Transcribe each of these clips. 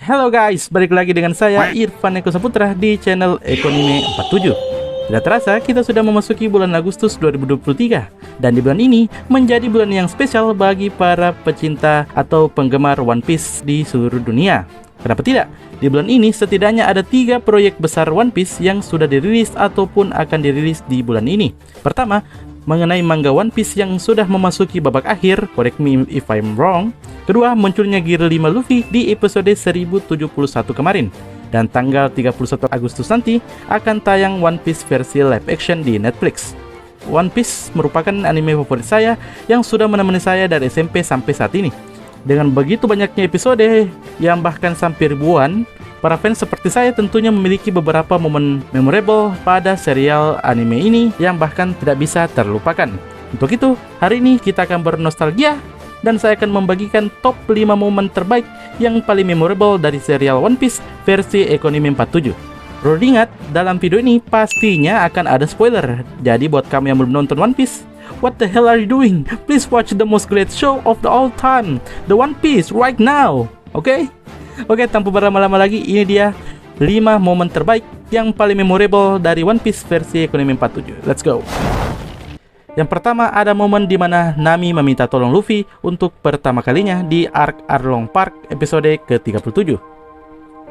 Halo guys, balik lagi dengan saya Irfan Eko Saputra di channel Ekonime 47. Tidak terasa kita sudah memasuki bulan Agustus 2023, dan di bulan ini menjadi bulan yang spesial bagi para pecinta atau penggemar One Piece di seluruh dunia. Kenapa tidak? Di bulan ini setidaknya ada 3 proyek besar One Piece yang sudah dirilis ataupun akan dirilis di bulan ini. Pertama, mengenai manga One Piece yang sudah memasuki babak akhir, correct me if I'm wrong. Kedua, munculnya Gear 5 Luffy di episode 1071 kemarin. Dan tanggal 31 Agustus nanti akan tayang One Piece versi live action di Netflix. One Piece merupakan anime favorit saya yang sudah menemani saya dari SMP sampai saat ini. Dengan begitu banyaknya episode yang bahkan sampai ribuan, para fans seperti saya tentunya memiliki beberapa momen memorable pada serial anime ini yang bahkan tidak bisa terlupakan. Untuk itu, hari ini kita akan bernostalgia dan saya akan membagikan top 5 momen terbaik yang paling memorable dari serial One Piece versi Ekonime 47. Perlu diingat, dalam video ini pastinya akan ada spoiler. Jadi buat kamu yang belum nonton One Piece, what the hell are you doing? Please watch the most great show of the all time, The One Piece right now. Oke, tanpa berlama-lama lagi, ini dia 5 momen terbaik yang paling memorable dari One Piece versi Ekonime 47. Let's go. Yang pertama, ada momen di mana Nami meminta tolong Luffy untuk pertama kalinya di Arc Arlong Park episode ke-37.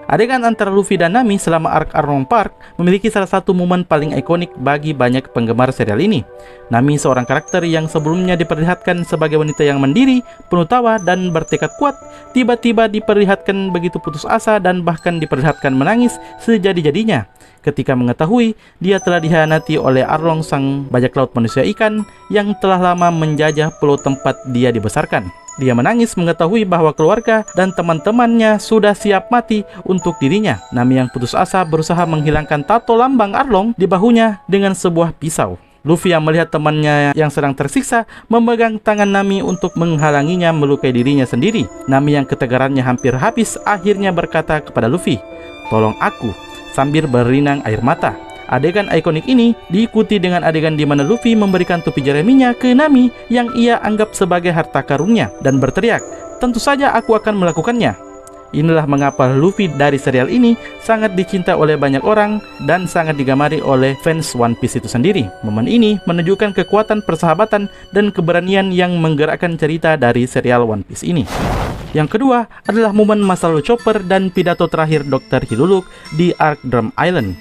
Adegan antara Luffy dan Nami selama Arc Arlong Park memiliki salah satu momen paling ikonik bagi banyak penggemar serial ini. Nami seorang karakter yang sebelumnya diperlihatkan sebagai wanita yang mandiri, penuh tawa, dan bertekad kuat, tiba-tiba diperlihatkan begitu putus asa dan bahkan diperlihatkan menangis sejadi-jadinya ketika mengetahui dia telah dikhianati oleh Arlong, sang bajak laut manusia ikan yang telah lama menjajah pulau tempat dia dibesarkan. Dia menangis mengetahui bahwa keluarga dan teman-temannya sudah siap mati untuk dirinya. Nami yang putus asa berusaha menghilangkan tato lambang Arlong di bahunya dengan sebuah pisau. Luffy yang melihat temannya yang sedang tersiksa memegang tangan Nami untuk menghalanginya melukai dirinya sendiri. Nami yang ketegarannya hampir habis akhirnya berkata kepada Luffy, "Tolong aku," sambil berinang air mata. Adegan ikonik ini diikuti dengan adegan di mana Luffy memberikan topi jereminya ke Nami yang ia anggap sebagai harta karunnya dan berteriak, "Tentu saja aku akan melakukannya." Inilah mengapa Luffy dari serial ini sangat dicinta oleh banyak orang dan sangat digemari oleh fans One Piece itu sendiri. Momen ini menunjukkan kekuatan persahabatan dan keberanian yang menggerakkan cerita dari serial One Piece ini. Yang kedua adalah momen masa lalu Chopper dan pidato terakhir Dr. Hiluluk di Arc Drum Island.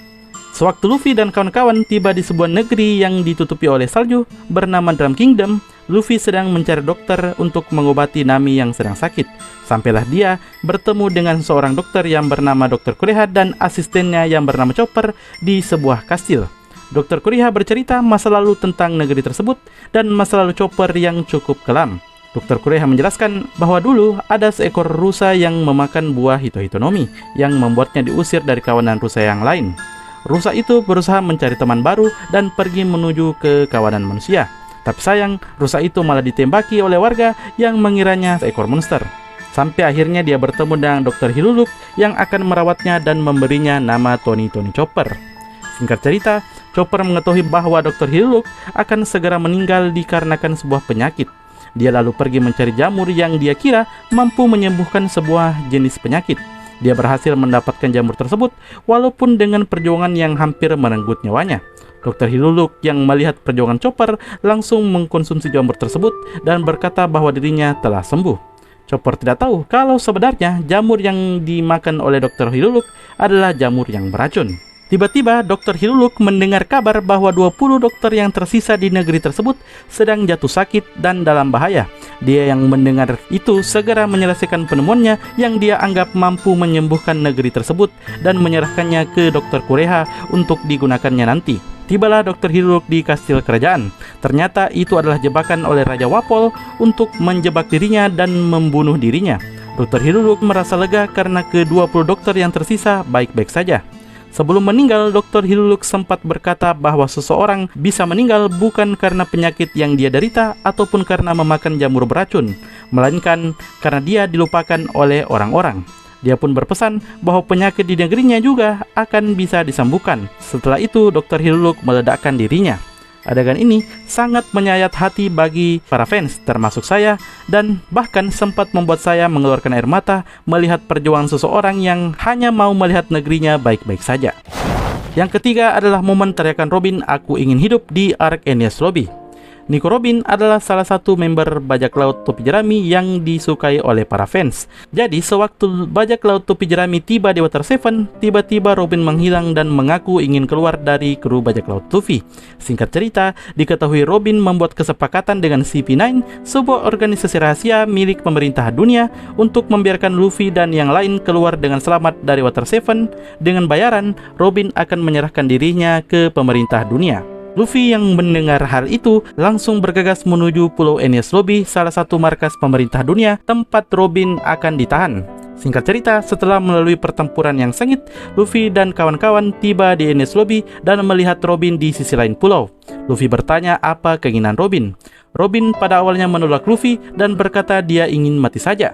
Sewaktu Luffy dan kawan-kawan tiba di sebuah negeri yang ditutupi oleh salju bernama Drum Kingdom, Luffy sedang mencari dokter untuk mengobati Nami yang sedang sakit. Sampailah dia bertemu dengan seorang dokter yang bernama Dr. Kureha dan asistennya yang bernama Chopper di sebuah kastil. Dr. Kureha bercerita masa lalu tentang negeri tersebut dan masa lalu Chopper yang cukup kelam. Dr. Kureha menjelaskan bahwa dulu ada seekor rusa yang memakan buah hitohitonomi yang membuatnya diusir dari kawanan rusa yang lain. Rusa itu berusaha mencari teman baru dan pergi menuju ke kawanan manusia. Tapi sayang, rusa itu malah ditembaki oleh warga yang mengiranya seekor monster. Sampai akhirnya dia bertemu dengan Dr. Hiluluk yang akan merawatnya dan memberinya nama Tony Chopper. Singkat cerita, Chopper mengetahui bahwa Dr. Hiluluk akan segera meninggal dikarenakan sebuah penyakit. Dia lalu pergi mencari jamur yang dia kira mampu menyembuhkan sebuah jenis penyakit. Dia berhasil mendapatkan jamur tersebut walaupun dengan perjuangan yang hampir merenggut nyawanya. Dr. Hiluluk yang melihat perjuangan Chopper langsung mengkonsumsi jamur tersebut dan berkata bahwa dirinya telah sembuh. Chopper tidak tahu kalau sebenarnya jamur yang dimakan oleh Dr. Hiluluk adalah jamur yang beracun. Tiba-tiba Dr. Hiluluk mendengar kabar bahwa 20 dokter yang tersisa di negeri tersebut sedang jatuh sakit dan dalam bahaya. Dia yang mendengar itu segera menyelesaikan penemuannya yang dia anggap mampu menyembuhkan negeri tersebut dan menyerahkannya ke Dr. Kureha untuk digunakannya nanti. Tibalah Dr. Hiluluk di kastil kerajaan. Ternyata itu adalah jebakan oleh Raja Wapol untuk menjebak dirinya dan membunuh dirinya. Dr. Hiluluk merasa lega karena ke-20 dokter yang tersisa baik-baik saja. Sebelum meninggal, Dr. Hiluluk sempat berkata bahwa seseorang bisa meninggal bukan karena penyakit yang dia derita ataupun karena memakan jamur beracun, melainkan karena dia dilupakan oleh orang-orang. Dia pun berpesan bahwa penyakit di negerinya juga akan bisa disembuhkan. Setelah itu, Dr. Hiluluk meledakkan dirinya. Adegan ini sangat menyayat hati bagi para fans, termasuk saya, dan bahkan sempat membuat saya mengeluarkan air mata melihat perjuangan seseorang yang hanya mau melihat negerinya baik-baik saja. Yang ketiga adalah momen teriakan Robin, "Aku ingin hidup" di arc Enies Lobby. Nico Robin adalah salah satu member bajak laut topi jerami yang disukai oleh para fans. Jadi sewaktu bajak laut topi jerami tiba di Water 7, tiba-tiba Robin menghilang dan mengaku ingin keluar dari kru bajak laut Luffy. Singkat cerita, diketahui Robin membuat kesepakatan dengan CP9, sebuah organisasi rahasia milik pemerintah dunia, untuk membiarkan Luffy dan yang lain keluar dengan selamat dari Water 7. Dengan bayaran, Robin akan menyerahkan dirinya ke pemerintah dunia. Luffy yang mendengar hal itu langsung bergegas menuju Pulau Enies Lobby, salah satu markas pemerintah dunia tempat Robin akan ditahan. Singkat cerita, setelah melalui pertempuran yang sengit, Luffy dan kawan-kawan tiba di Enies Lobby dan melihat Robin di sisi lain pulau. Luffy bertanya apa keinginan Robin. Robin pada awalnya menolak Luffy dan berkata dia ingin mati saja.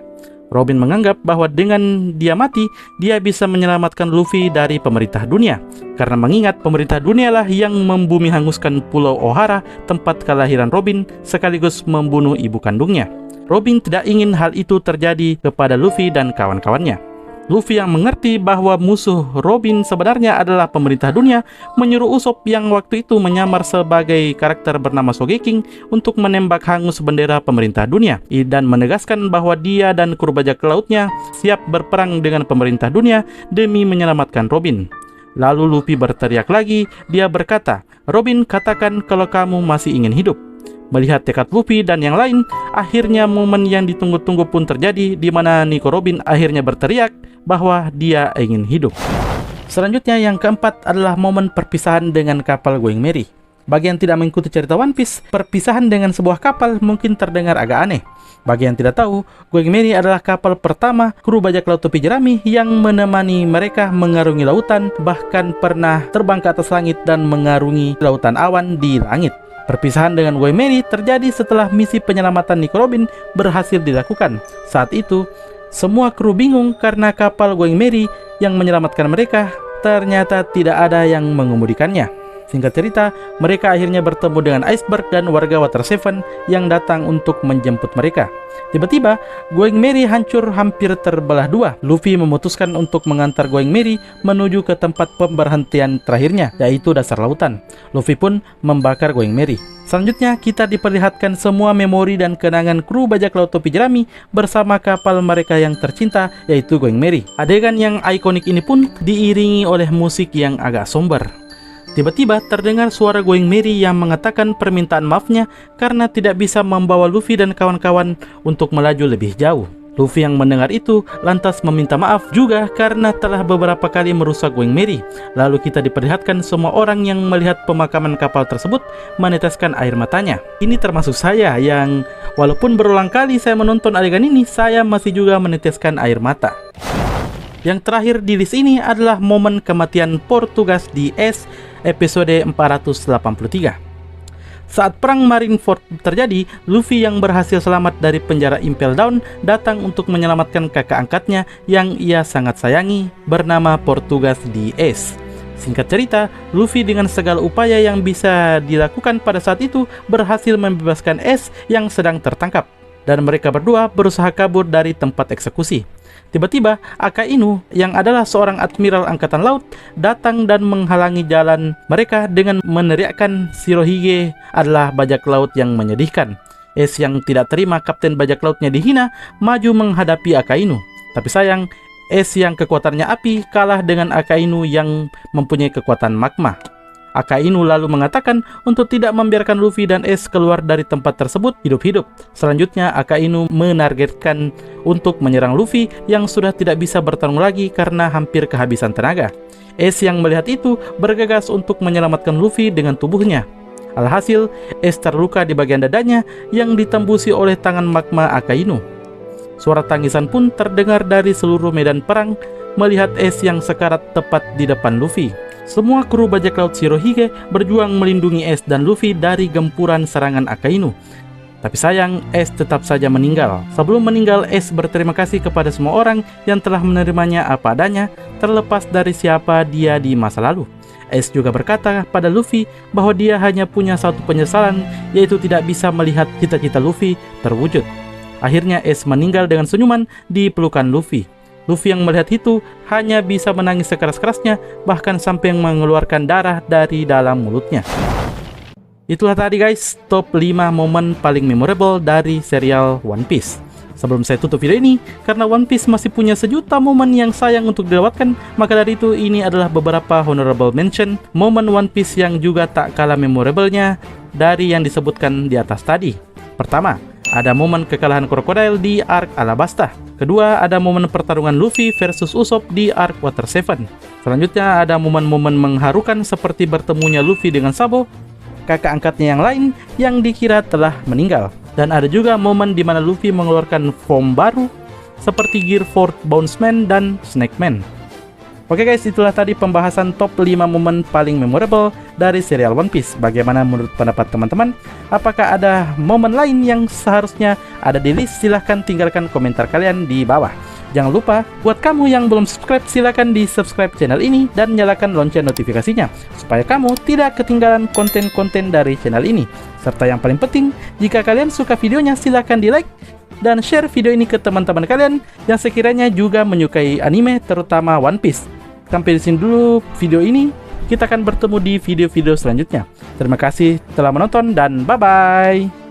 Robin menganggap bahwa dengan dia mati, dia bisa menyelamatkan Luffy dari pemerintah dunia. Karena mengingat pemerintah dunialah yang membumi hanguskan Pulau Ohara, tempat kelahiran Robin, sekaligus membunuh ibu kandungnya. Robin tidak ingin hal itu terjadi kepada Luffy dan kawan-kawannya. Luffy yang mengerti bahwa musuh Robin sebenarnya adalah pemerintah dunia, menyuruh Usopp yang waktu itu menyamar sebagai karakter bernama Sogeking untuk menembak hangus bendera pemerintah dunia, dan menegaskan bahwa dia dan kru bajak lautnya siap berperang dengan pemerintah dunia demi menyelamatkan Robin. Lalu Luffy berteriak lagi, dia berkata, "Robin, katakan kalau kamu masih ingin hidup." Melihat tekad Luffy dan yang lain, akhirnya momen yang ditunggu-tunggu pun terjadi, di mana Nico Robin akhirnya berteriak bahwa dia ingin hidup. Selanjutnya yang keempat adalah momen perpisahan dengan kapal Going Merry. Bagi yang tidak mengikuti cerita One Piece, perpisahan dengan sebuah kapal mungkin terdengar agak aneh. Bagi yang tidak tahu, Going Merry adalah kapal pertama kru bajak laut topi jerami yang menemani mereka mengarungi lautan, bahkan pernah terbang ke atas langit dan mengarungi lautan awan di langit. Perpisahan dengan Going Merry terjadi setelah misi penyelamatan Nico Robin berhasil dilakukan. Saat itu, semua kru bingung karena kapal Going Merry yang menyelamatkan mereka ternyata tidak ada yang mengemudikannya. Singkat cerita, mereka akhirnya bertemu dengan Iceberg dan warga Water 7 yang datang untuk menjemput mereka. Tiba-tiba, Going Merry hancur hampir terbelah dua. Luffy memutuskan untuk mengantar Going Merry menuju ke tempat pemberhentian terakhirnya, yaitu dasar lautan. Luffy pun membakar Going Merry. Selanjutnya, kita diperlihatkan semua memori dan kenangan kru bajak laut topi jerami bersama kapal mereka yang tercinta, yaitu Going Merry. Adegan yang ikonik ini pun diiringi oleh musik yang agak somber. Tiba-tiba terdengar suara Going Merry yang mengatakan permintaan maafnya karena tidak bisa membawa Luffy dan kawan-kawan untuk melaju lebih jauh. Luffy yang mendengar itu lantas meminta maaf juga karena telah beberapa kali merusak Going Merry. Lalu kita diperlihatkan semua orang yang melihat pemakaman kapal tersebut meneteskan air matanya. Ini termasuk saya yang walaupun berulang kali saya menonton adegan ini, saya masih juga meneteskan air mata. Yang terakhir di list ini adalah momen kematian Portugas di Ace episode 483. Saat perang Marineford terjadi, Luffy yang berhasil selamat dari penjara Impel Down datang untuk menyelamatkan kakak angkatnya yang ia sangat sayangi bernama Portugas di Ace. Singkat cerita, Luffy dengan segala upaya yang bisa dilakukan pada saat itu berhasil membebaskan Ace yang sedang tertangkap, dan mereka berdua berusaha kabur dari tempat eksekusi. Tiba-tiba, Akainu yang adalah seorang admiral angkatan laut datang dan menghalangi jalan mereka dengan meneriakkan Shirohige adalah bajak laut yang menyedihkan. Ace yang tidak terima kapten bajak lautnya dihina maju menghadapi Akainu. Tapi sayang, Ace yang kekuatannya api kalah dengan Akainu yang mempunyai kekuatan magma. Akainu lalu mengatakan untuk tidak membiarkan Luffy dan Ace keluar dari tempat tersebut hidup-hidup. Selanjutnya, Akainu menargetkan untuk menyerang Luffy yang sudah tidak bisa bertarung lagi karena hampir kehabisan tenaga. Ace yang melihat itu bergegas untuk menyelamatkan Luffy dengan tubuhnya. Alhasil, Ace terluka di bagian dadanya yang ditembusi oleh tangan magma Akainu. Suara tangisan pun terdengar dari seluruh medan perang melihat Ace yang sekarat tepat di depan Luffy. Semua kru bajak laut Shirohige berjuang melindungi Ace dan Luffy dari gempuran serangan Akainu. Tapi sayang, Ace tetap saja meninggal. Sebelum meninggal, Ace berterima kasih kepada semua orang yang telah menerimanya apa adanya, terlepas dari siapa dia di masa lalu. Ace juga berkata pada Luffy bahwa dia hanya punya satu penyesalan, yaitu tidak bisa melihat cita-cita Luffy terwujud. Akhirnya Ace meninggal dengan senyuman di pelukan Luffy. Luffy yang melihat itu hanya bisa menangis sekeras-kerasnya, bahkan sampai mengeluarkan darah dari dalam mulutnya. Itulah tadi guys, top 5 momen paling memorable dari serial One Piece. Sebelum saya tutup video ini, karena One Piece masih punya sejuta momen yang sayang untuk dilewatkan, maka dari itu ini adalah beberapa honorable mention momen One Piece yang juga tak kalah memorablenya dari yang disebutkan di atas tadi. Pertama, ada momen kekalahan Crocodile di Arc Alabasta. Kedua, ada momen pertarungan Luffy versus Usopp di Arc Water 7. Selanjutnya, ada momen-momen mengharukan seperti bertemunya Luffy dengan Sabo, kakak angkatnya yang lain yang dikira telah meninggal. Dan ada juga momen di mana Luffy mengeluarkan form baru seperti Gear 4 Bonesman dan Snake Man. Oke guys, itulah tadi pembahasan top 5 momen paling memorable dari serial One Piece. Bagaimana menurut pendapat teman-teman? Apakah ada momen lain yang seharusnya ada di list? Silahkan tinggalkan komentar kalian di bawah. Jangan lupa, buat kamu yang belum subscribe, silahkan di subscribe channel ini dan nyalakan lonceng notifikasinya, supaya kamu tidak ketinggalan konten-konten dari channel ini. Serta yang paling penting, jika kalian suka videonya, silahkan di like dan share video ini ke teman-teman kalian yang sekiranya juga menyukai anime, terutama One Piece. Sampai di sini dulu video ini, kita akan bertemu di video-video selanjutnya. Terima kasih telah menonton dan bye-bye.